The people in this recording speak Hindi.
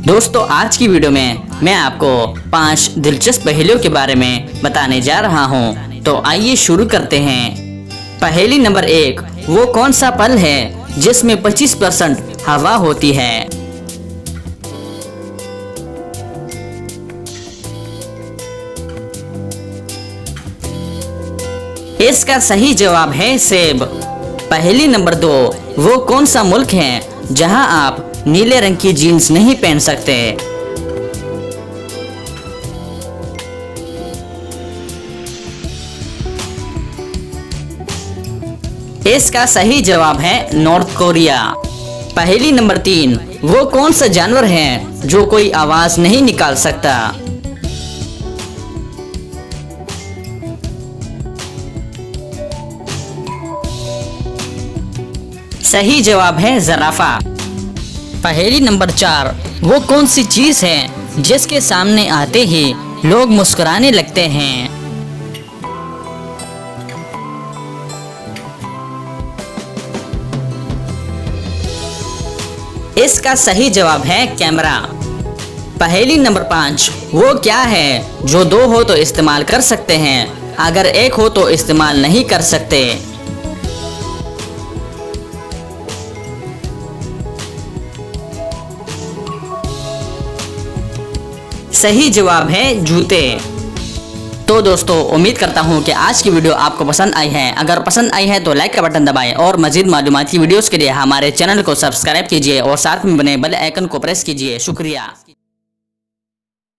दोस्तों आज की वीडियो में मैं आपको 5 दिलचस्प पहेलियों के बारे में बताने जा रहा हूं। तो आइए शुरू करते हैं। पहेली नंबर 1, वो कौन सा फल है जिसमें 25% हवा होती है? इसका सही जवाब है सेब। पहेली नंबर 2, वो कौन सा मुल्क है जहां आप नीले रंग की जीन्स नहीं पहन सकते? इसका सही जवाब है नॉर्थ कोरिया। पहेली नंबर 3, वो कौन सा जानवर है जो कोई आवाज नहीं निकाल सकता? सही जवाब है ज़राफ़ा। पहेली नंबर 4, वो कौन सी चीज है जिसके सामने आते ही लोग मुस्कुराने लगते हैं? इसका सही जवाब है कैमरा। पहेली नंबर 5, वो क्या है जो 2 हो तो इस्तेमाल कर सकते हैं, अगर 1 हो तो इस्तेमाल नहीं कर सकते? सही जवाब है जूते। तो दोस्तों उम्मीद करता हूँ कि आज की वीडियो आपको पसंद आई है। अगर पसंद आई है तो लाइक का बटन दबाएं और मजीद मालूमात की वीडियोस के लिए हमारे चैनल को सब्सक्राइब कीजिए और साथ में बने बेल आइकन को प्रेस कीजिए। शुक्रिया।